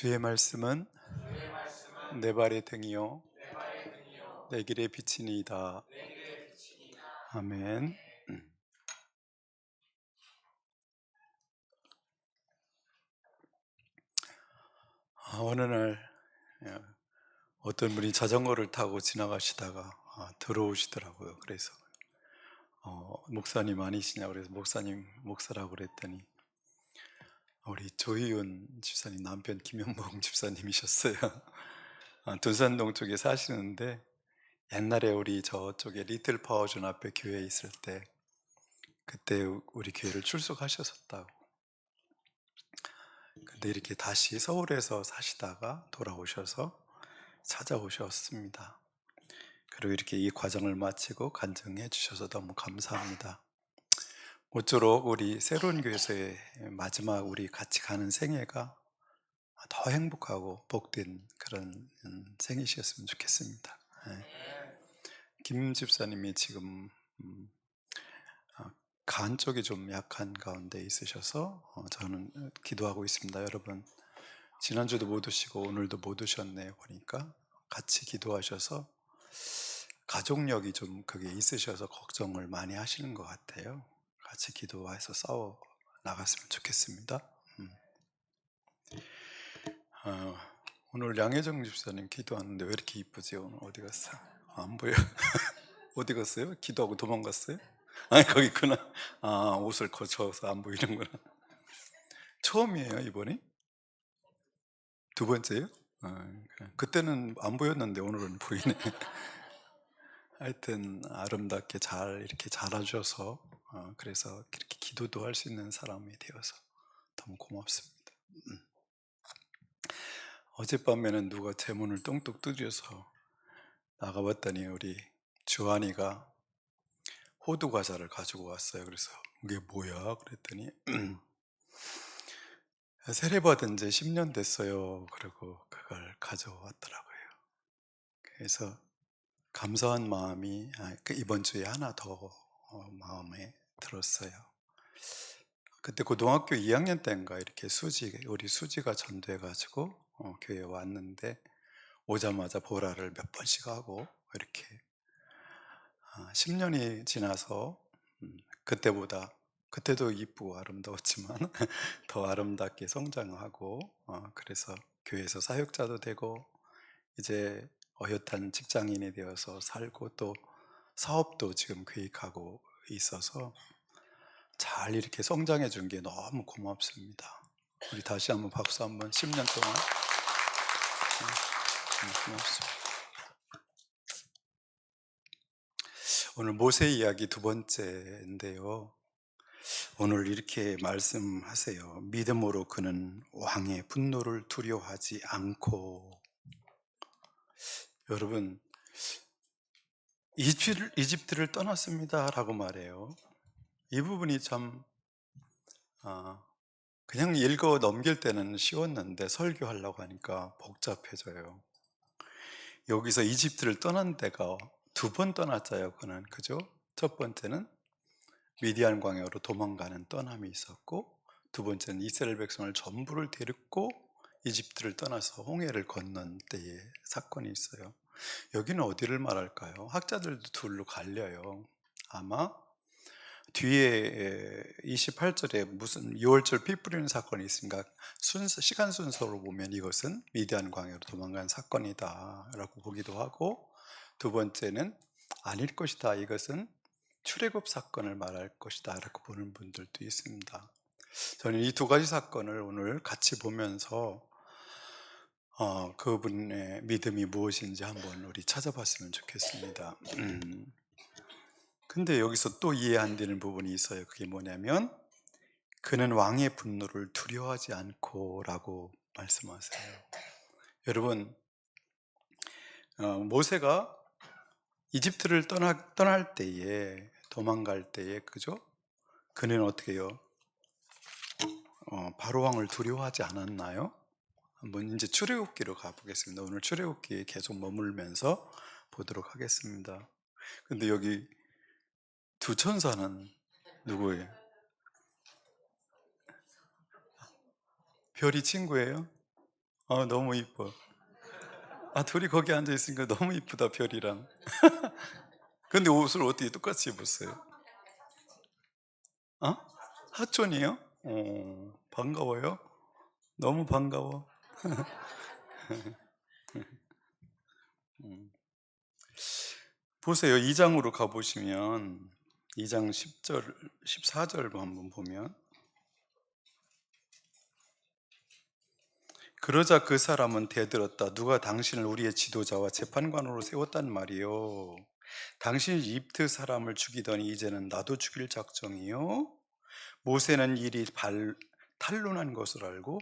주의 말씀은 내 발의 등이요 내 길의 빛이니이다. 아멘. 어느 날 어떤 분이 자전거를 타고 지나가시다가 들어오시더라고요. 그래서 목사님 아니시냐고 그래서 목사라고 그랬더니 우리 조희은 집사님 남편 김현봉 집사님이셨어요. 둔산동 쪽에 사시는데 옛날에 우리 저쪽에 리틀 파워존 앞에 교회에 있을 때 그때 우리 교회를 출석하셨었다고. 근데 이렇게 다시 서울에서 사시다가 돌아오셔서 찾아오셨습니다. 그리고 이렇게 이 과정을 마치고 간증해 주셔서 너무 감사합니다. 모쪼록 우리 새로운 교회에서의 마지막 우리 같이 가는 생애가 더 행복하고 복된 그런 생이셨으면 좋겠습니다. 김 집사님이 지금 간 쪽이 좀 약한 가운데 있으셔서 저는 기도하고 있습니다. 여러분 지난주도 못 오시고 오늘도 못 오셨네요. 보니까 같이 기도하셔서 가족력이 좀 그게 있으셔서 걱정을 많이 하시는 것 같아요. 같이 기도해서 싸워 나갔으면 좋겠습니다. 어, 오늘 양혜정 집사님 기도하는데 왜 이렇게 이쁘지? 오늘 어디 갔어? 안 보여. 어디 갔어요? 기도하고 도망갔어요? 아니 거기 있구나. 옷을 거쳐서 안 보이는구나. 처음이에요 이번이? 두 번째요? 그때는 안 보였는데 오늘은 보이네. 하여튼 아름답게 잘 이렇게 자라셔서 그래서 그렇게 기도도 할 수 있는 사람이 되어서 너무 고맙습니다. 어젯밤에는 누가 제 문을 똥뚝 두드려서 나가봤더니 우리 주한이가 호두 과자를 가지고 왔어요. 그래서 이게 뭐야? 그랬더니 세례받은 지 10년 됐어요. 그리고 그걸 가져왔더라고요. 그래서 감사한 마음이 이번 주에 하나 더 마음에 들었어요. 그때 고등학교 2학년 때인가 이렇게 우리 수지가 전도해가지고 교회에 왔는데 오자마자 보라를 몇 번씩 하고 이렇게 10년이 지나서 그때도 이쁘고 아름다웠지만 더 아름답게 성장하고 그래서 교회에서 사역자도 되고 이제 어엿한 직장인이 되어서 살고 또 사업도 지금 계획하고 있어서 잘 이렇게 성장해 준 게 너무 고맙습니다. 우리 다시 한번 박수 한번 10년 동안 고맙습니다. 오늘 모세 이야기 두 번째인데요. 오늘 이렇게 말씀하세요. 믿음으로 그는 왕의 분노를 두려워하지 않고. 여러분 이집트를 떠났습니다 라고 말해요. 이 부분이 참 그냥 읽어 넘길 때는 쉬웠는데 설교하려고 하니까 복잡해져요. 여기서 이집트를 떠난 데가 두 번 떠났잖아요. 그는 그죠? 첫 번째는 미디안 광야로 도망가는 떠남이 있었고, 두 번째는 이스라엘 백성을 전부를 데리고 이집트를 떠나서 홍해를 건넌 때의 사건이 있어요. 여기는 어디를 말할까요? 학자들도 둘로 갈려요. 아마 뒤에 28절에 무슨 6월절 피 뿌리는 사건이 있으니까 시간 순서로 보면 이것은 미디안 광야로 도망간 사건이다 라고 보기도 하고, 두 번째는 아닐 것이다, 이것은 출애굽 사건을 말할 것이다 라고 보는 분들도 있습니다. 저는 이 두 가지 사건을 오늘 같이 보면서 그분의 믿음이 무엇인지 한번 우리 찾아봤으면 좋겠습니다. 근데 여기서 또 이해 안 되는 부분이 있어요. 그게 뭐냐면 그는 왕의 분노를 두려워하지 않고 라고 말씀하세요. 여러분 모세가 이집트를 떠날 때에, 도망갈 때에, 그죠? 그는 어떻게 해요? 바로 왕을 두려워하지 않았나요? 한번 이제 출애굽기로 가보겠습니다. 오늘 출애굽기에 계속 머물면서 보도록 하겠습니다. 근데 여기 두 천사는 누구예요? 별이 친구예요? 너무 이뻐. 둘이 거기 앉아 있으니까 너무 이쁘다, 별이랑. 근데 옷을 어떻게 똑같이 입었어요? 어? 하촌이요? 반가워요. 너무 반가워. 음. 보세요. 2장으로 가보시면 2장 10절, 14절 한번 보면, 그러자 그 사람은 대들었다. 누가 당신을 우리의 지도자와 재판관으로 세웠단 말이요. 당신이 이집트 사람을 죽이더니 이제는 나도 죽일 작정이요. 모세는 일이 탄로난 것을 알고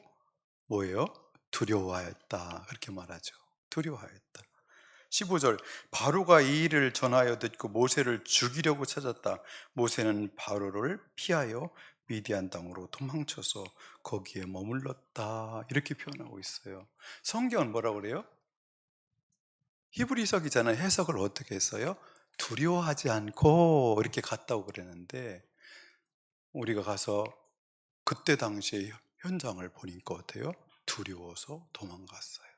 뭐예요? 두려워하였다. 그렇게 말하죠. 두려워하였다. 15절, 바로가 이 일을 전하여 듣고 모세를 죽이려고 찾았다. 모세는 바로를 피하여 미디안 땅으로 도망쳐서 거기에 머물렀다. 이렇게 표현하고 있어요. 성경은 뭐라고 그래요? 히브리서 기자는 해석을 어떻게 했어요? 두려워하지 않고 이렇게 갔다고 그랬는데, 우리가 가서 그때 당시에 현장을 보니까 어때요? 두려워서 도망갔어요.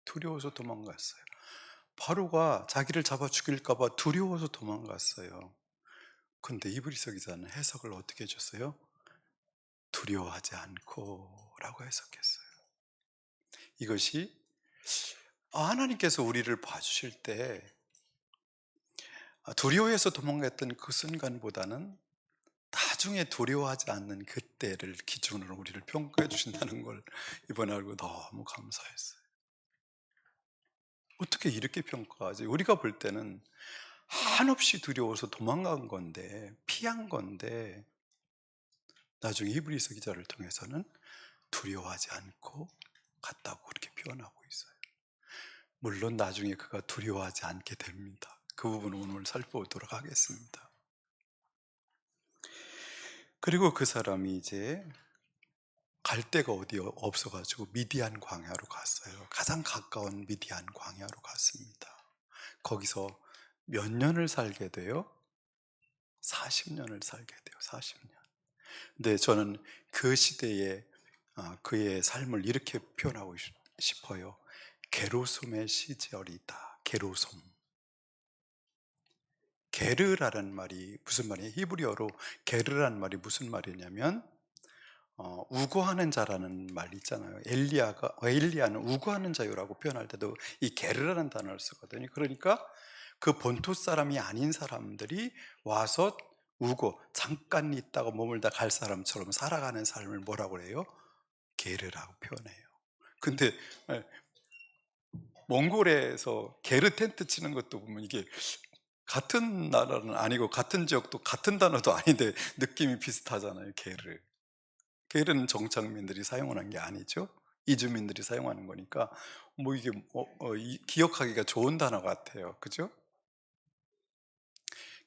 두려워서 도망갔어요. 바로가 자기를 잡아 죽일까봐 두려워서 도망갔어요. 근데 이브리서 기자는 해석을 어떻게 해줬어요? 두려워하지 않고 라고 해석했어요. 이것이 하나님께서 우리를 봐주실 때 두려워해서 도망갔던 그 순간보다는 나중에 두려워하지 않는 그때를 기준으로 우리를 평가해 주신다는 걸 이번에 알고 너무 감사했어요. 어떻게 이렇게 평가하지? 우리가 볼 때는 한없이 두려워서 도망간 건데, 피한 건데, 나중에 히브리서 기자를 통해서는 두려워하지 않고 갔다고 그렇게 표현하고 있어요. 물론 나중에 그가 두려워하지 않게 됩니다. 그 부분은 오늘 살펴보도록 하겠습니다. 그리고 그 사람이 이제 갈 데가 어디 없어가지고 미디안 광야로 갔어요. 가장 가까운 미디안 광야로 갔습니다. 거기서 몇 년을 살게 돼요? 40년을 살게 돼요. 40년. 근데 저는 그 시대에 그의 삶을 이렇게 표현하고 싶어요. 게르솜의 시절이다. 게르솜. 게르라는 말이 무슨 말이에요? 히브리어로 게르라는 말이 무슨 말이냐면 우고하는 자라는 말 있잖아요. 엘리야는 우고하는 자유라고 표현할 때도 이 게르라는 단어를 쓰거든요. 그러니까 그 본토 사람이 아닌 사람들이 와서 우고 잠깐 있다가 머물다 갈 사람처럼 살아가는 삶을 뭐라고 그래요? 게르라고 표현해요. 근데 예, 몽골에서 게르 텐트 치는 것도 보면 이게 같은 나라는 아니고 같은 지역도 같은 단어도 아닌데 느낌이 비슷하잖아요. 게르. 게르는 정착민들이 사용하는 게 아니죠. 이주민들이 사용하는 거니까 뭐 이게 기억하기가 좋은 단어 같아요. 그죠?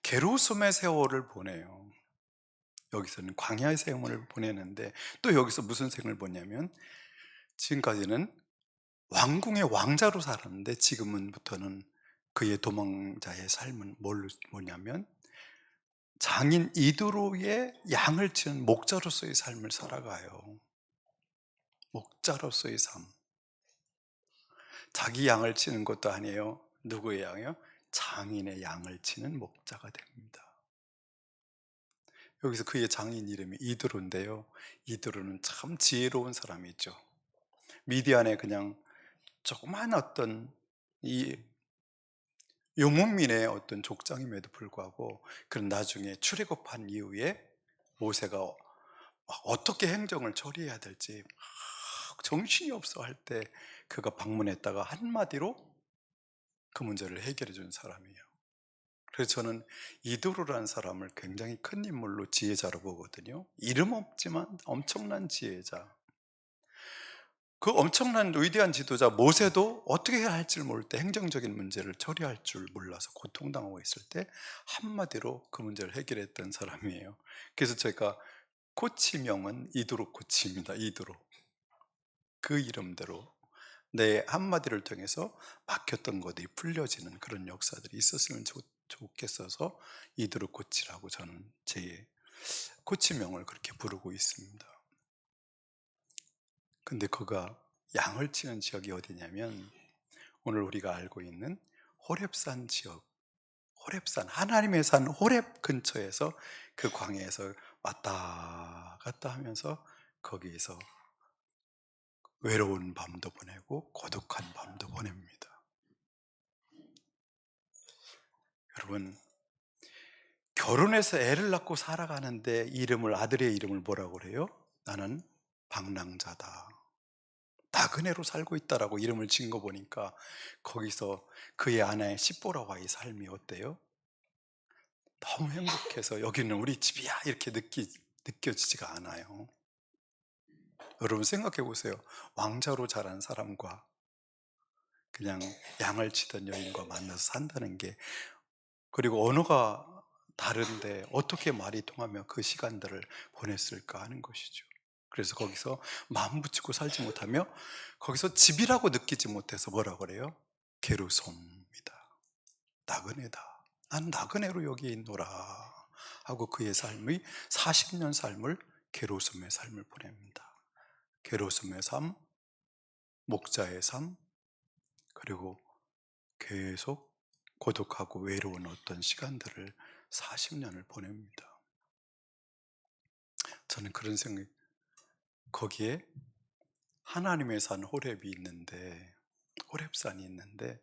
게르솜의 세월을 보내요. 여기서는 광야의 세월을 보내는데 또 여기서 무슨 생을 보냐면 지금까지는 왕궁의 왕자로 살았는데 지금은부터는 그의 도망자의 삶은 뭐냐면 장인 이드로의 양을 치는 목자로서의 삶을 살아가요. 목자로서의 삶. 자기 양을 치는 것도 아니에요. 누구의 양이요? 장인의 양을 치는 목자가 됩니다. 여기서 그의 장인 이름이 이드로인데요. 이드로는 참 지혜로운 사람이죠. 미디안에 그냥 조그만 어떤 이游牧민의 어떤 족장임에도 불구하고 그런 나중에 출애굽한 이후에 모세가 어떻게 행정을 처리해야 될지 막 정신이 없어 할 때 그가 방문했다가 한마디로 그 문제를 해결해 준 사람이에요. 그래서 저는 이도르라는 사람을 굉장히 큰 인물로 지혜자로 보거든요. 이름 없지만 엄청난 지혜자. 그 엄청난 위대한 지도자 모세도 어떻게 해야 할지를 모를 때 행정적인 문제를 처리할 줄 몰라서 고통당하고 있을 때 한마디로 그 문제를 해결했던 사람이에요. 그래서 제가 코치명은 이도록 코치입니다. 이도록. 그 이름대로 내 한마디를 통해서 막혔던 것들이 풀려지는 그런 역사들이 있었으면 좋겠어서 이도록 코치라고 저는 제 코치명을 그렇게 부르고 있습니다. 근데 그가 양을 치는 지역이 어디냐면 오늘 우리가 알고 있는 호렙산 지역, 호렙산, 하나님의 산 호렙 근처에서 그 광야에서 왔다 갔다 하면서 거기에서 외로운 밤도 보내고 고독한 밤도 보냅니다. 여러분, 결혼해서 애를 낳고 살아가는데 아들의 이름을 뭐라고 그래요? 나는 방랑자다, 나그네로 살고 있다라고 이름을 지은 거 보니까 거기서 그의 아내 시보라와의 삶이 어때요? 너무 행복해서 여기는 우리 집이야 이렇게 느껴지지가 않아요. 여러분 생각해 보세요. 왕자로 자란 사람과 그냥 양을 치던 여인과 만나서 산다는 게, 그리고 언어가 다른데 어떻게 말이 통하며 그 시간들을 보냈을까 하는 것이죠. 그래서 거기서 마음 붙이고 살지 못하며 거기서 집이라고 느끼지 못해서 뭐라고 그래요? 게르솜이다, 나그네다, 난 나그네로 여기 있노라 하고 그의 삶의 40년 삶을 게르솜의 삶을 보냅니다. 게르솜의 삶, 목자의 삶, 그리고 계속 고독하고 외로운 어떤 시간들을 40년을 보냅니다. 저는 그런 생각, 거기에 하나님의 산 호렙이 있는데, 호렙산이 있는데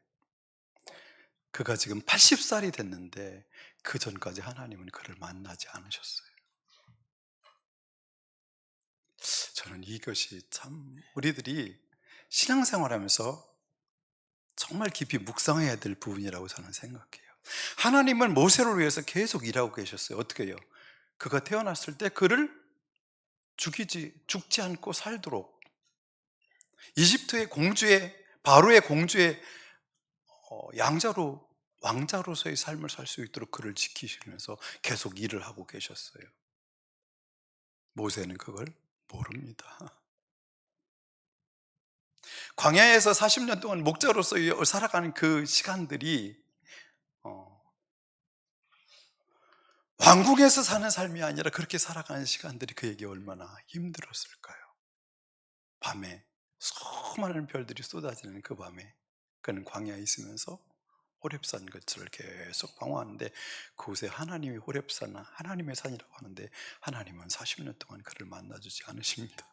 그가 지금 80살이 됐는데 그 전까지 하나님은 그를 만나지 않으셨어요. 저는 이것이 참 우리들이 신앙생활하면서 정말 깊이 묵상해야 될 부분이라고 저는 생각해요. 하나님은 모세를 위해서 계속 일하고 계셨어요. 어떻게 해요? 그가 태어났을 때 그를 죽지 않고 살도록 이집트의 공주의, 바로의 공주의 양자로, 왕자로서의 삶을 살 수 있도록 그를 지키시면서 계속 일을 하고 계셨어요. 모세는 그걸 모릅니다. 광야에서 40년 동안 목자로서 살아가는 그 시간들이 왕궁에서 사는 삶이 아니라 그렇게 살아가는 시간들이 그에게 얼마나 힘들었을까요? 밤에 수많은 별들이 쏟아지는 그 밤에 그는 광야에 있으면서 호렙산 근처를 계속 방황하는데 그곳에 하나님이 호렙산, 하나님의 산이라고 하는데 하나님은 40년 동안 그를 만나주지 않으십니다.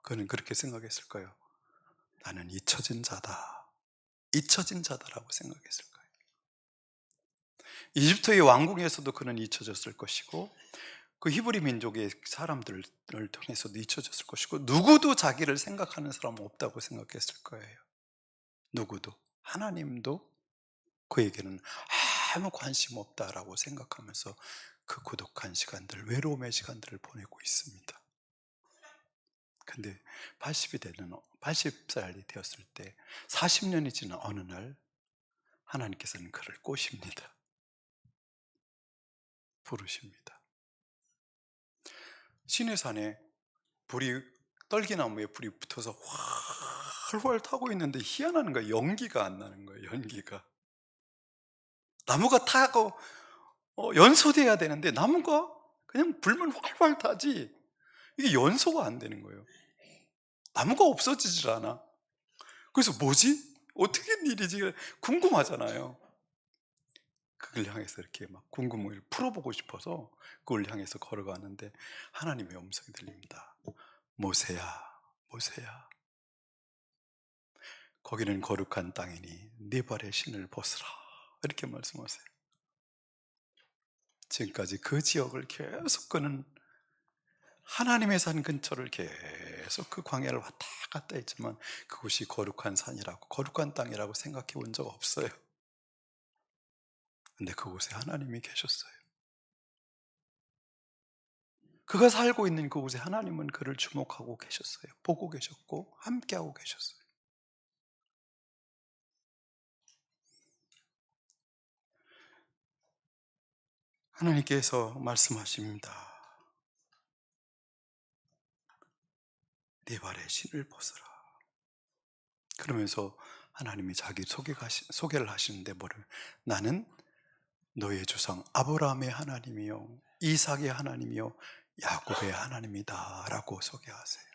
그는 그렇게 생각했을 거예요. 나는 잊혀진 자다, 잊혀진 자다라고 생각했을 거예요. 이집트의 왕궁에서도 그는 잊혀졌을 것이고 그 히브리 민족의 사람들을 통해서도 잊혀졌을 것이고 누구도 자기를 생각하는 사람은 없다고 생각했을 거예요. 누구도. 하나님도 그에게는 아무 관심 없다라고 생각하면서 그 고독한 시간들, 외로움의 시간들을 보내고 있습니다. 근데 80살이 되었을 때 40년이 지난 어느 날 하나님께서는 그를 꼬십니다. 부르십니다. 시내산에 떨기나무에 불이 붙어서 활활 타고 있는데 희한한 거예요. 연기가 안 나는 거예요. 연기가. 나무가 타고 연소돼야 되는데 나무가 그냥 불만 활활 타지 이게 연소가 안 되는 거예요. 나무가 없어지질 않아. 그래서 뭐지? 어떻게 된 일이지? 궁금하잖아요. 그걸 향해서 이렇게 막 궁금을 풀어보고 싶어서 그걸 향해서 걸어가는데 하나님의 음성이 들립니다. 모세야, 모세야. 거기는 거룩한 땅이니 네 발의 신을 벗으라. 이렇게 말씀하세요. 지금까지 그 지역을 계속 그는 하나님의 산 근처를 계속 그 광야를 왔다 갔다 했지만 그곳이 거룩한 산이라고, 거룩한 땅이라고 생각해 본 적 없어요. 근데 그곳에 하나님이 계셨어요. 그가 살고 있는 그곳에 하나님은 그를 주목하고 계셨어요. 보고 계셨고 함께하고 계셨어요. 하나님께서 말씀하십니다. 네 발에 신을 벗으라. 그러면서 하나님이 자기 소개를 하시는데 나는 너의 조상 아브라함의 하나님이요 이삭의 하나님이요 야곱의 하나님이다 라고 소개하세요.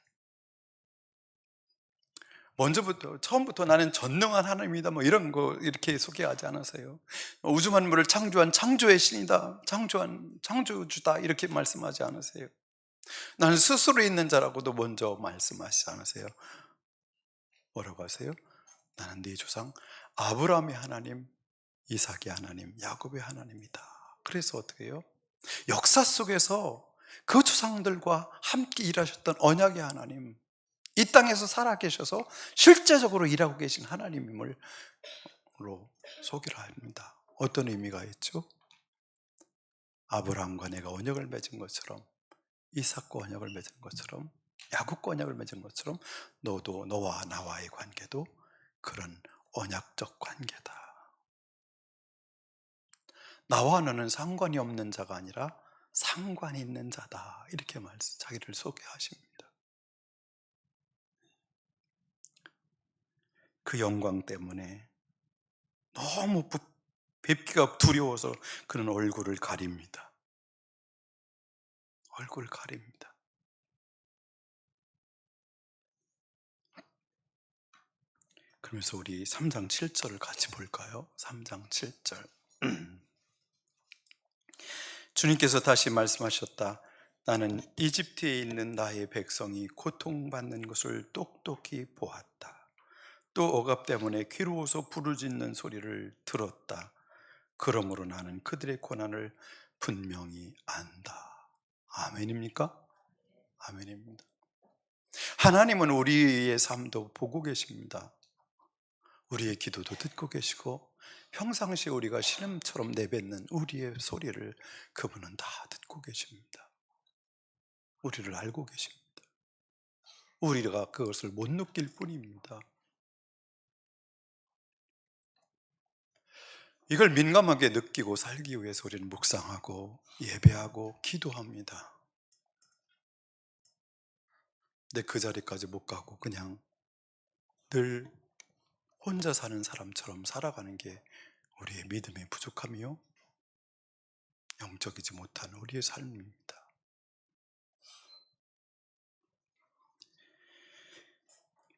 먼저부터 처음부터 나는 전능한 하나님이다 뭐 이런 거 이렇게 소개하지 않으세요. 우주 만물을 창조한 창조의 신이다, 창조한 창조주다 이렇게 말씀하지 않으세요. 나는 스스로 있는 자라고도 먼저 말씀하시지 않으세요. 뭐라고 하세요? 나는 네 조상 아브라함의 하나님, 이삭의 하나님, 야곱의 하나님이다. 그래서 어떻게 해요? 역사 속에서 그 조상들과 함께 일하셨던 언약의 하나님, 이 땅에서 살아계셔서 실제적으로 일하고 계신 하나님임을 소개를 합니다. 어떤 의미가 있죠? 아브라함과 내가 언약을 맺은 것처럼, 이삭과 언약을 맺은 것처럼, 야곱과 언약을 맺은 것처럼 너도 너와 나와의 관계도 그런 언약적 관계다. 나와 너는 상관이 없는 자가 아니라 상관이 있는 자다. 이렇게 자기를 소개하십니다. 그 영광 때문에 너무 뵙기가 두려워서 그는 얼굴을 가립니다. 얼굴을 가립니다. 그러면서 우리 3장 7절을 같이 볼까요? 3장 7절. 주님께서 다시 말씀하셨다. 나는 이집트에 있는 나의 백성이 고통받는 것을 똑똑히 보았다. 또 억압 때문에 괴로워서 부르짖는 소리를 들었다. 그러므로 나는 그들의 고난을 분명히 안다. 아멘입니까? 아멘입니다. 하나님은 우리의 삶도 보고 계십니다. 우리의 기도도 듣고 계시고 평상시에 우리가 신음처럼 내뱉는 우리의 소리를 그분은 다 듣고 계십니다. 우리를 알고 계십니다. 우리가 그것을 못 느낄 뿐입니다. 이걸 민감하게 느끼고 살기 위해서 우리는 묵상하고 예배하고 기도합니다. 근데 그 자리까지 못 가고 그냥 늘 혼자 사는 사람처럼 살아가는 게 우리의 믿음의 부족함이요 영적이지 못한 우리의 삶입니다.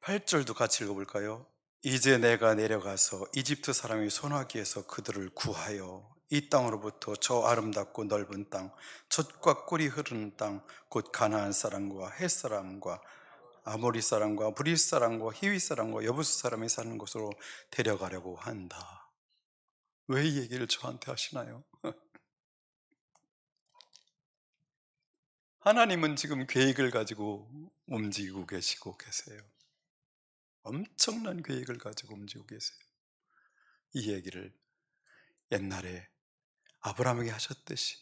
8절도 같이 읽어볼까요? 이제 내가 내려가서 이집트 사람의 손아귀에서 그들을 구하여 이 땅으로부터 저 아름답고 넓은 땅, 젖과 꿀이 흐르는 땅, 곧 가나안 사람과 헷 사람과 아모리 사람과 브릿 사람과 히위 사람과 여부스 사람이 사는 곳으로 데려가려고 한다. 왜 이 얘기를 저한테 하시나요? 하나님은 지금 계획을 가지고 움직이고 계세요. 엄청난 계획을 가지고 움직이고 계세요. 이 얘기를 옛날에 아브라함에게 하셨듯이,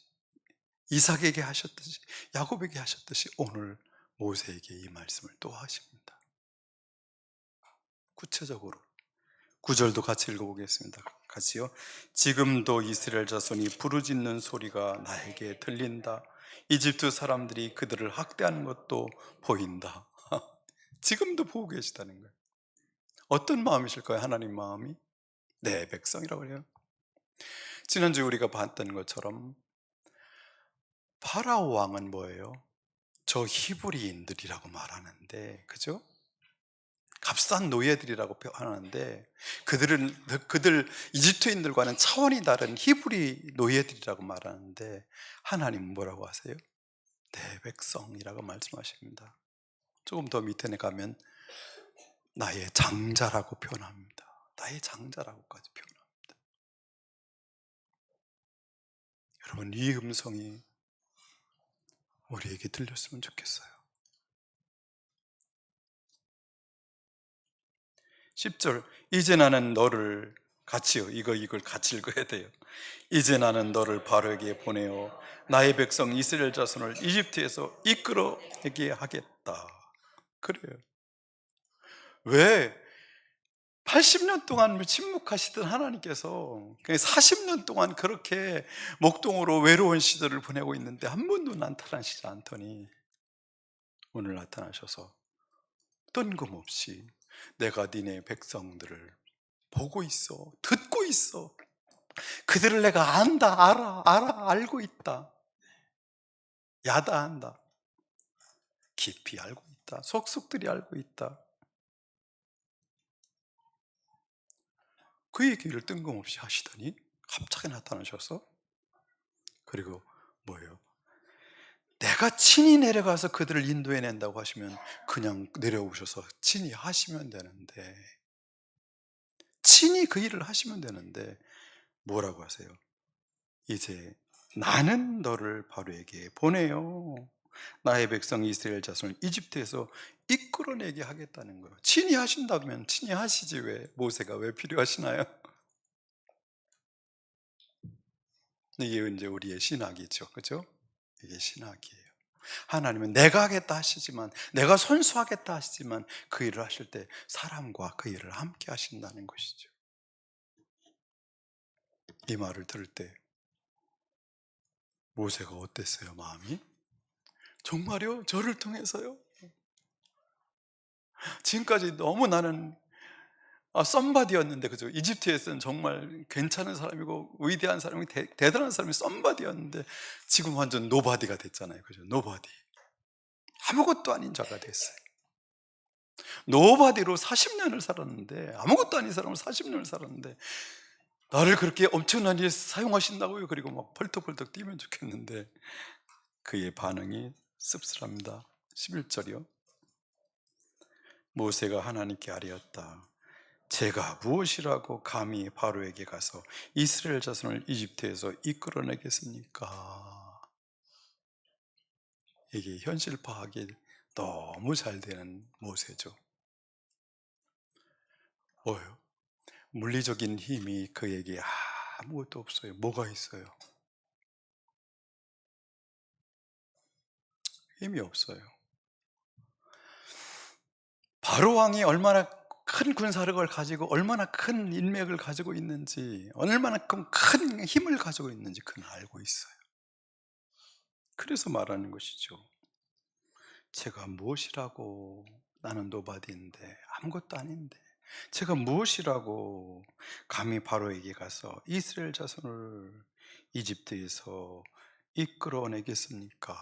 이삭에게 하셨듯이, 야곱에게 하셨듯이 오늘 모세에게 이 말씀을 또 하십니다. 구체적으로 9절도 같이 읽어보겠습니다. 같이요. 지금도 이스라엘 자손이 부르짖는 소리가 나에게 들린다. 이집트 사람들이 그들을 학대하는 것도 보인다. 지금도 보고 계시다는 거예요. 어떤 마음이실까요? 하나님 마음이? 내 백성이라고 해요. 지난주에 우리가 봤던 것처럼 파라오 왕은 뭐예요? 저 히브리인들이라고 말하는데, 그죠? 값싼 노예들이라고 표현하는데 그들 이집트인들과는 차원이 다른 히브리 노예들이라고 말하는데 하나님은 뭐라고 하세요? 내 백성이라고 말씀하십니다. 조금 더 밑에 가면 나의 장자라고 표현합니다. 나의 장자라고까지 표현합니다. 여러분, 이 음성이 우리에게 들렸으면 좋겠어요. 10절. 이제 나는 너를 같이요. 이걸 같이 읽어야 돼요. 이제 나는 너를 바로에게 보내어 나의 백성 이스라엘 자손을 이집트에서 이끌어내게 하겠다. 그래요. 왜? 80년 동안 침묵하시던 하나님께서 40년 동안 그렇게 목동으로 외로운 시절을 보내고 있는데 한 번도 나타나시지 않더니 오늘 나타나셔서 뜬금없이 내가 니네 백성들을 보고 있어, 듣고 있어, 그들을 내가 안다, 알고 있다. 야다한다. 깊이 알고 있다. 속속들이 알고 있다. 그 얘기를 뜬금없이 하시더니 갑자기 나타나셔서, 그리고 뭐예요? 내가 친히 내려가서 그들을 인도해낸다고 하시면 그냥 내려오셔서 친히 하시면 되는데, 친히 그 일을 하시면 되는데 뭐라고 하세요? 이제 나는 너를 바로에게 보내요. 나의 백성 이스라엘 자손을 이집트에서 이끌어내게 하겠다는 거예요. 친히 하신다면 친히 하시지, 왜 모세가 왜 필요하시나요? 이게 이제 우리의 신학이죠. 그죠? 이게 신학이에요. 하나님은 내가 하겠다 하시지만, 내가 손수하겠다 하시지만, 그 일을 하실 때 사람과 그 일을 함께 하신다는 것이죠. 이 말을 들을 때 모세가 어땠어요, 마음이? 정말요? 저를 통해서요? 지금까지 너무 나는 썸바디였는데, 그죠? 이집트에서는 정말 괜찮은 사람이고 위대한 사람이, 대단한 사람이 썸바디였는데 지금 완전 노바디가 됐잖아요. 그죠? 노바디. 아무것도 아닌 자가 됐어요. 노바디로 40년을 살았는데, 아무것도 아닌 사람으로 40년을 살았는데 나를 그렇게 엄청난 일에 사용하신다고요? 그리고 막 펄떡펄떡 뛰면 좋겠는데 그의 반응이 씁쓸합니다. 11절이요. 모세가 하나님께 아뢰었다. 제가 무엇이라고 감히 바로에게 가서 이스라엘 자손을 이집트에서 이끌어내겠습니까? 이게 현실 파악이 너무 잘 되는 모세죠. 뭐예요? 물리적인 힘이 그에게 아무것도 없어요. 뭐가 있어요? 힘이 없어요. 바로 왕이 얼마나 큰 군사력을 가지고 얼마나 큰 인맥을 가지고 있는지, 얼마나큼 큰 힘을 가지고 있는지 그는 알고 있어요. 그래서 말하는 것이죠. 제가 무엇이라고, 나는 노바디인데 아무것도 아닌데 제가 무엇이라고 감히 바로에게 가서 이스라엘 자손을 이집트에서 이끌어내겠습니까?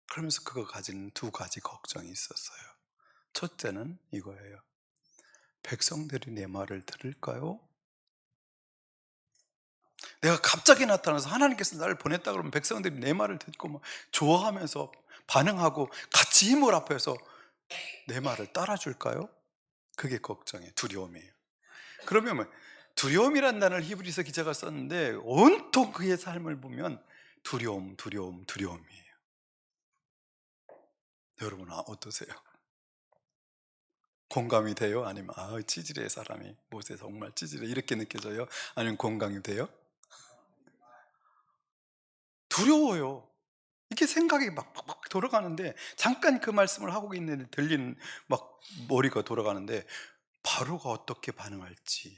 그러면서 그거 가진 두 가지 걱정이 있었어요. 첫째는 이거예요. 백성들이 내 말을 들을까요? 내가 갑자기 나타나서 하나님께서 나를 보냈다 그러면 백성들이 내 말을 듣고 막 좋아하면서 반응하고 같이 힘을 합해서 내 말을 따라줄까요? 그게 걱정이에요. 두려움이에요. 그러면 두려움이란 단어를 히브리서 기자가 썼는데 온통 그의 삶을 보면 두려움, 두려움, 두려움이에요. 여러분 어떠세요? 공감이 돼요? 아니면 찌질해 사람이, 모세 정말 찌질해, 이렇게 느껴져요? 아니면 공감이 돼요? 두려워요. 이렇게 생각이 막 돌아가는데, 잠깐 그 말씀을 하고 있는데 들리는 막 머리가 돌아가는데 바로가 어떻게 반응할지,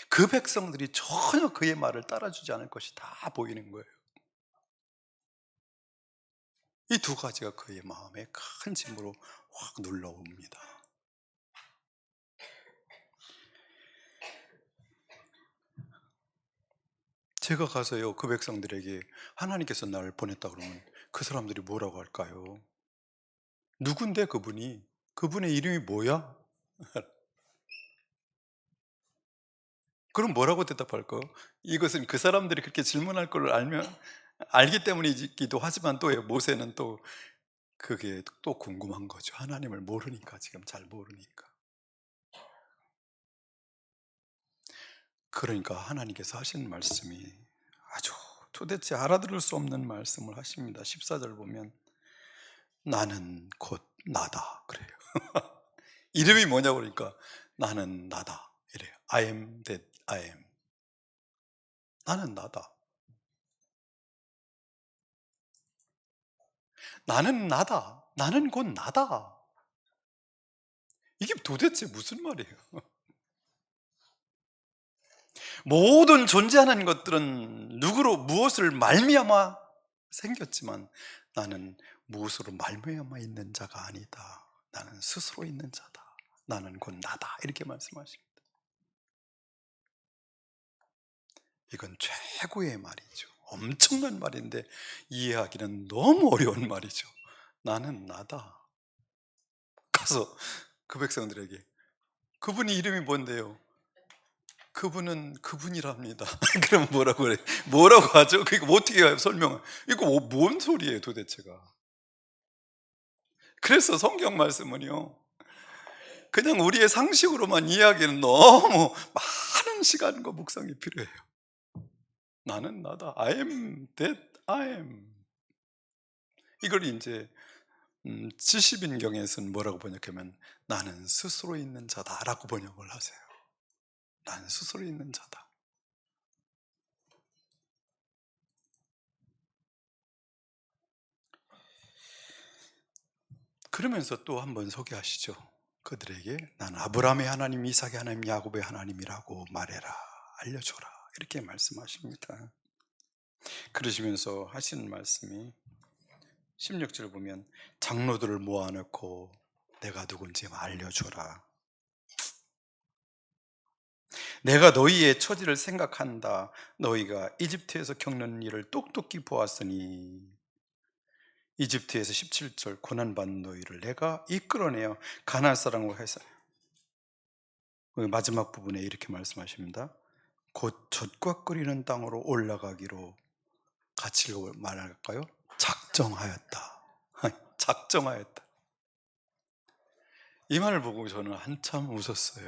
그 백성들이 전혀 그의 말을 따라주지 않을 것이 다 보이는 거예요. 이 두 가지가 그의 마음에 큰 짐으로 확 눌러옵니다. 제가 가서요 그 백성들에게 하나님께서 나를 보냈다 그러면 그 사람들이 뭐라고 할까요? 누군데 그분이? 그분의 이름이 뭐야? 그럼 뭐라고 대답할까요? 이것은 그 사람들이 그렇게 질문할 걸 알기 때문이기도 하지만, 또 모세는 또 그게 또 궁금한 거죠. 하나님을 모르니까, 지금 잘 모르니까. 그러니까 하나님께서 하시는 말씀이 아주 도대체 알아들을 수 없는 말씀을 하십니다. 14절 보면 나는 곧 나다 그래요. 이름이 뭐냐고 그러니까 나는 나다 이래요. I am that I am. 나는 나다. 나는 나다. 나는 곧 나다. 이게 도대체 무슨 말이에요? 모든 존재하는 것들은 누구로 무엇을 말미암아 생겼지만 나는 무엇으로 말미암아 있는 자가 아니다. 나는 스스로 있는 자다. 나는 곧 나다. 이렇게 말씀하십니다. 이건 최고의 말이죠. 엄청난 말인데 이해하기는 너무 어려운 말이죠. 나는 나다. 가서 그 백성들에게 그분이 이름이 뭔데요? 그분은 그분이랍니다. 그럼 뭐라고 그래? 뭐라고 하죠? 그러니까 뭐 어떻게 설명을? 이거 뭔 소리예요, 도대체가? 그래서 성경 말씀은요, 그냥 우리의 상식으로만 이해하기는 너무 많은 시간과 묵상이 필요해요. 나는 나다. I am that I am. 이걸 이제 70인경에서는 뭐라고 번역하면 나는 스스로 있는 자다라고 번역을 하세요. 나는 스스로 있는 자다. 그러면서 또 한번 소개하시죠. 그들에게 난 아브라함의 하나님, 이삭의 하나님, 야곱의 하나님이라고 말해라, 알려줘라, 이렇게 말씀하십니다. 그러시면서 하시는 말씀이 16절 보면 장로들을 모아놓고 내가 누군지 알려줘라. 내가 너희의 처지를 생각한다. 너희가 이집트에서 겪는 일을 똑똑히 보았으니 이집트에서 17절 고난받는 너희를 내가 이끌어내어 가나안 사람으로 해서, 마지막 부분에 이렇게 말씀하십니다. 곧 젖과 끓이는 땅으로 올라가기로 같이 말할까요? 작정하였다. 작정하였다. 이 말을 보고 저는 한참 웃었어요.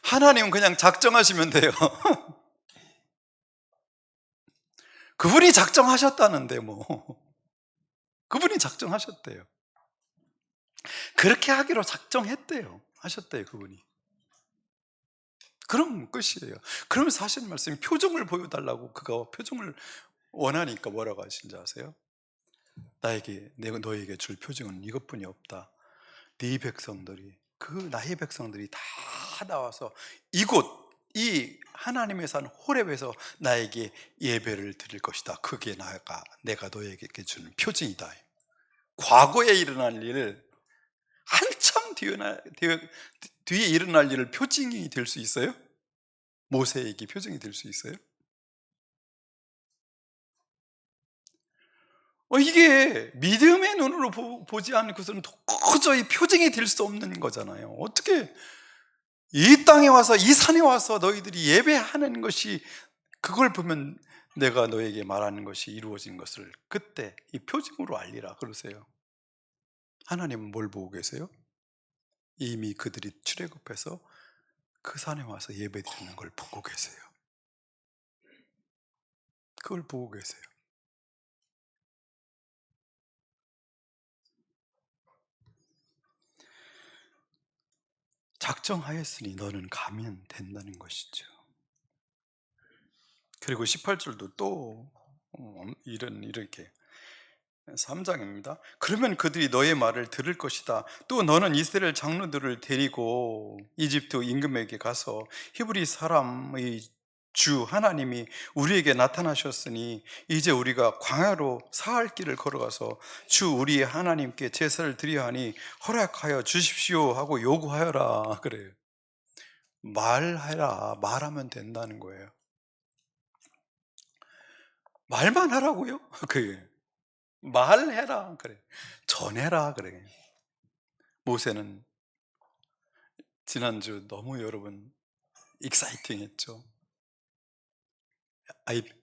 하나님은 그냥 작정하시면 돼요. 그분이 작정하셨다는데 뭐. 그분이 작정하셨대요. 그렇게 하기로 작정했대요. 하셨대요, 그분이. 그럼 끝이에요. 그러면서 하시는 말씀이 표정을 보여달라고, 그가 표정을 원하니까 뭐라고 하신지 아세요? 내가 너에게 줄 표정은 이것뿐이 없다. 네 백성들이, 그 나의 백성들이 다 나와서 이곳, 이 하나님의 산 호렙에서 나에게 예배를 드릴 것이다. 그게 내가 너에게 주는 표징이다. 과거에 일어날 일을, 한참 뒤에 일어날 일을 표징이 될 수 있어요? 모세에게 표징이 될 수 있어요? 이게 믿음의 눈으로 보지 않고서는 도저히 표징이 될 수 없는 거잖아요. 어떻게 이 땅에 와서, 이 산에 와서 너희들이 예배하는 것이, 그걸 보면 내가 너에게 말하는 것이 이루어진 것을 그때 이 표징으로 알리라 그러세요. 하나님은 뭘 보고 계세요? 이미 그들이 출애굽해서 그 산에 와서 예배드리는 걸 보고 계세요. 그걸 보고 계세요. 작정하였으니 너는 가면 된다는 것이죠. 그리고 18절도 또 이렇게 3장입니다. 그러면 그들이 너의 말을 들을 것이다. 또 너는 이스라엘 장로들을 데리고 이집트 임금에게 가서 히브리 사람의 주 하나님이 우리에게 나타나셨으니 이제 우리가 광야로 사할 길을 걸어가서 주 우리의 하나님께 제사를 드려야 하니 허락하여 주십시오 하고 요구하여라. 그래요. 말해라. 말하면 된다는 거예요. 말만 하라고요? 그게 말해라. 그래. 전해라. 그래. 모세는 지난주 너무 여러분 익사이팅 했죠.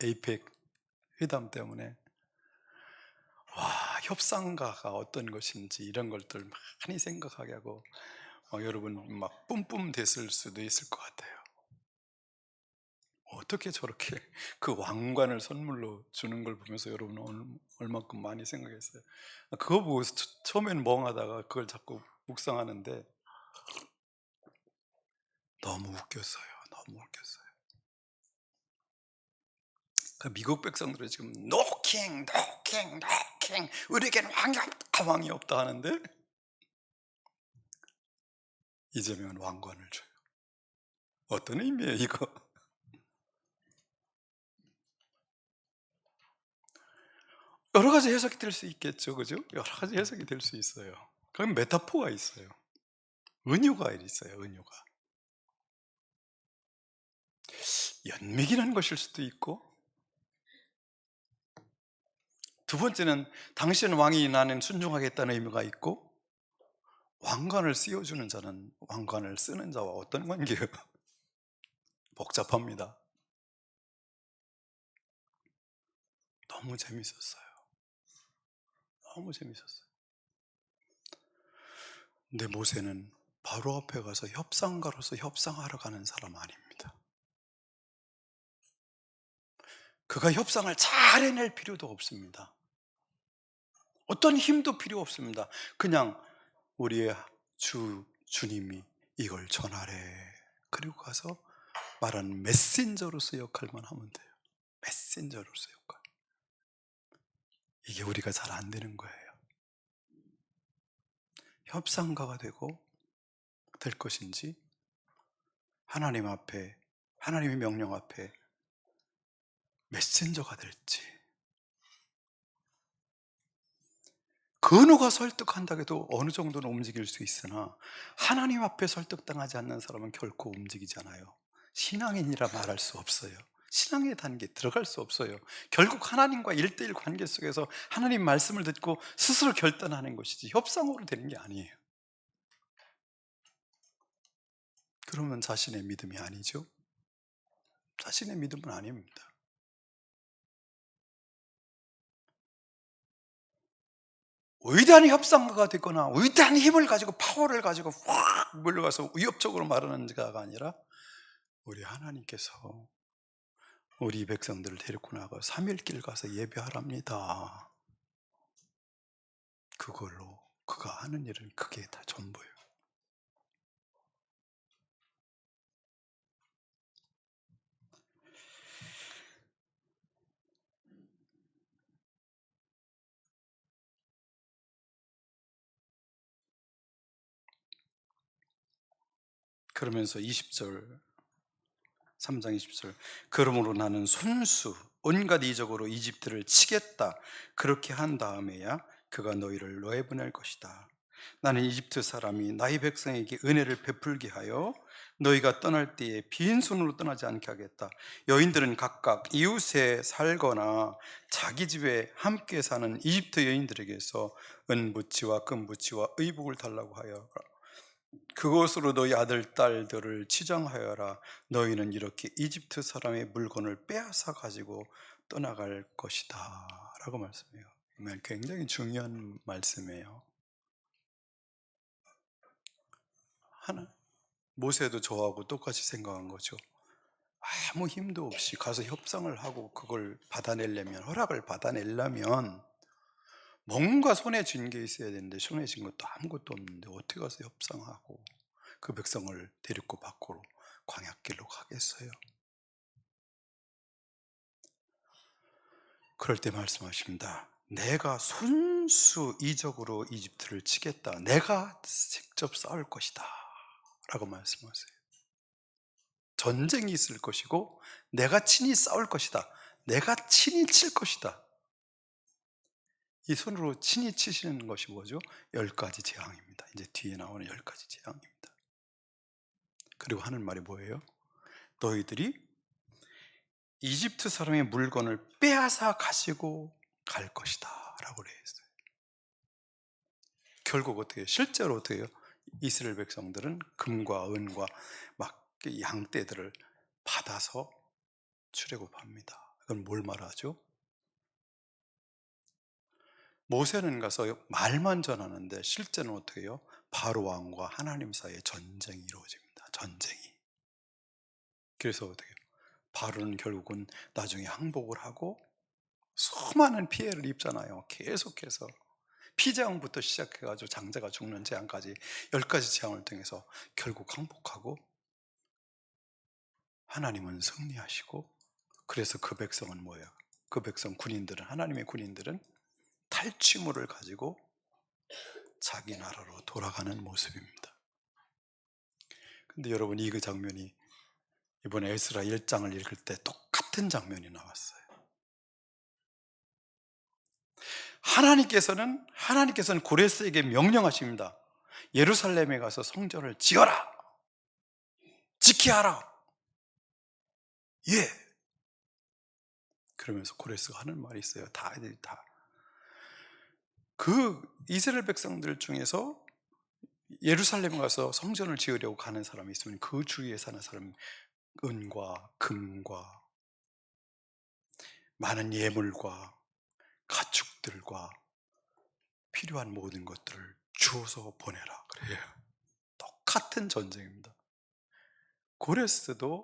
에이펙 회담 때문에. 와, 협상가가 어떤 것인지 이런 것들 많이 생각하게 하고, 여러분 막 뿜뿜 됐을 수도 있을 것 같아요. 어떻게 저렇게 그 왕관을 선물로 주는 걸 보면서 여러분은 얼마큼 많이 생각했어요. 그거 보고 처음에는 멍하다가 그걸 자꾸 묵상하는데 너무 웃겼어요. 너무 웃겼어요. 그 미국 백성들은 지금 노킹, 노킹, 노킹, 우리에겐 왕이 없다, 왕이 없다 하는데 이재명은 왕관을 줘요. 어떤 의미예요, 이거? 여러 가지 해석이 될 수 있겠죠, 그죠? 여러 가지 해석이 될 수 있어요. 그럼 메타포가 있어요. 은유가 있어요, 은유가. 연맥이라는 것일 수도 있고, 두 번째는 당신은 왕이 나는 순종하겠다는 의미가 있고, 왕관을 씌워주는 자는 왕관을 쓰는 자와 어떤 관계예요? 복잡합니다. 너무 재밌었어요. 너무 재밌었어요. 근데 모세는 바로 앞에 가서 협상가로서 협상하러 가는 사람 아닙니다. 그가 협상을 잘 해낼 필요도 없습니다. 어떤 힘도 필요 없습니다. 그냥 우리의 주님이 이걸 전하래. 그리고 가서 말하는 메신저로서 역할만 하면 돼요. 메신저로서 역할. 이게 우리가 잘 안 되는 거예요. 협상가가 되고 될 것인지, 하나님 앞에, 하나님의 명령 앞에 메신저가 될지. 근호가 설득한다 해도 어느 정도는 움직일 수 있으나, 하나님 앞에 설득당하지 않는 사람은 결코 움직이지 않아요. 신앙인이라 말할 수 없어요. 신앙의 단계에 들어갈 수 없어요. 결국 하나님과 1대1 관계 속에서 하나님 말씀을 듣고 스스로 결단하는 것이지 협상으로 되는 게 아니에요. 그러면 자신의 믿음이 아니죠. 자신의 믿음은 아닙니다. 위대한 협상가가 되거나 위대한 힘을 가지고 파워를 가지고 확 몰려가서 위협적으로 말하는 자가 아니라, 우리 하나님께서 우리 백성들을 데리고 나가 3일길 가서 예배하랍니다. 그걸로 그가 하는 일은 그게 다 전부예요. 그러면서 20절, 3장 20절, 그러므로 나는 손수 온갖 이적으로 이집트를 치겠다. 그렇게 한 다음에야 그가 너희를 내보낼 것이다. 나는 이집트 사람이 나의 백성에게 은혜를 베풀게 하여 너희가 떠날 때에 빈손으로 떠나지 않게 하겠다. 여인들은 각각 이웃에 살거나 자기 집에 함께 사는 이집트 여인들에게서 은부치와 금부치와 의복을 달라고 하여 그것으로 너희 아들 딸들을 치장하여라. 너희는 이렇게 이집트 사람의 물건을 빼앗아 가지고 떠나갈 것이다 라고 말씀해요. 굉장히 중요한 말씀이에요. 하나, 모세도 저하고 똑같이 생각한 거죠. 아무 힘도 없이 가서 협상을 하고 그걸 받아내려면, 허락을 받아내려면 뭔가 손에 쥔 게 있어야 되는데, 손에 쥔 것도 아무것도 없는데 어떻게 가서 협상하고 그 백성을 데리고 밖으로 광야길로 가겠어요? 그럴 때 말씀하십니다. 내가 손수 이적으로 이집트를 치겠다. 내가 직접 싸울 것이다 라고 말씀하세요. 전쟁이 있을 것이고 내가 친히 싸울 것이다. 내가 친히 칠 것이다. 이 손으로 친히 치시는 것이 뭐죠? 10가지 재앙입니다. 이제 뒤에 나오는 10가지 재앙입니다. 그리고 하는 말이 뭐예요? 너희들이 이집트 사람의 물건을 빼앗아 가지고 갈 것이다 라고 그랬어요. 결국 어떻게 해요? 실제로 어떻게 해요? 이스라엘 백성들은 금과 은과 막 양떼들을 받아서 출애굽합니다. 그건 뭘 말하죠? 모세는 가서 말만 전하는데 실제는 어떻게 해요? 바로 왕과 하나님 사이에 전쟁이 이루어집니다. 전쟁이. 그래서 어떻게 해요? 바로는 결국은 나중에 항복을 하고 수많은 피해를 입잖아요. 계속해서 피재앙부터 시작해가지고 장자가 죽는 재앙까지 10가지 재앙을 통해서 결국 항복하고, 하나님은 승리하시고, 그래서 그 백성은 뭐예요? 그 백성 군인들은, 하나님의 군인들은 탈취물을 가지고 자기 나라로 돌아가는 모습입니다. 근데 여러분, 이 그 장면이 이번에 에스라 1장을 읽을 때 똑같은 장면이 나왔어요. 하나님께서는 고레스에게 명령하십니다. 예루살렘에 가서 성전을 지어라, 지키게 하라. 예. 그러면서 고레스가 하는 말이 있어요. 다 애들이 다 그 이스라엘 백성들 중에서 예루살렘에 가서 성전을 지으려고 가는 사람이 있으면 그 주위에 사는 사람은 은과 금과 많은 예물과 가축들과 필요한 모든 것들을 주어서 보내라 그래요. 똑같은 전쟁입니다. 고레스도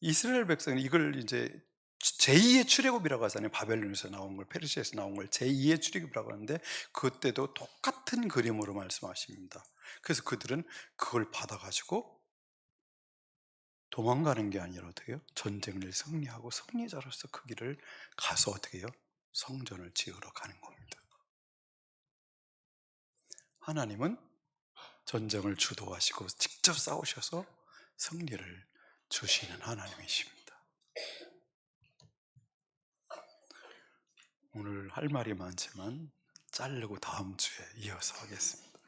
이스라엘 백성은 이걸 이제 제2의 출애굽이라고 하잖아요. 바벨론에서 나온 걸, 페르시아에서 나온 걸 제2의 출애굽이라고 하는데 그때도 똑같은 그림으로 말씀하십니다. 그래서 그들은 그걸 받아가지고 도망가는 게 아니라 어떻게 해요? 전쟁을 승리하고 승리자로서 그 길을 가서 어떻게 해요? 성전을 지으러 가는 겁니다. 하나님은 전쟁을 주도하시고 직접 싸우셔서 승리를 주시는 하나님이십니다. 오늘 할 말이 많지만 자르고 다음 주에 이어서 하겠습니다.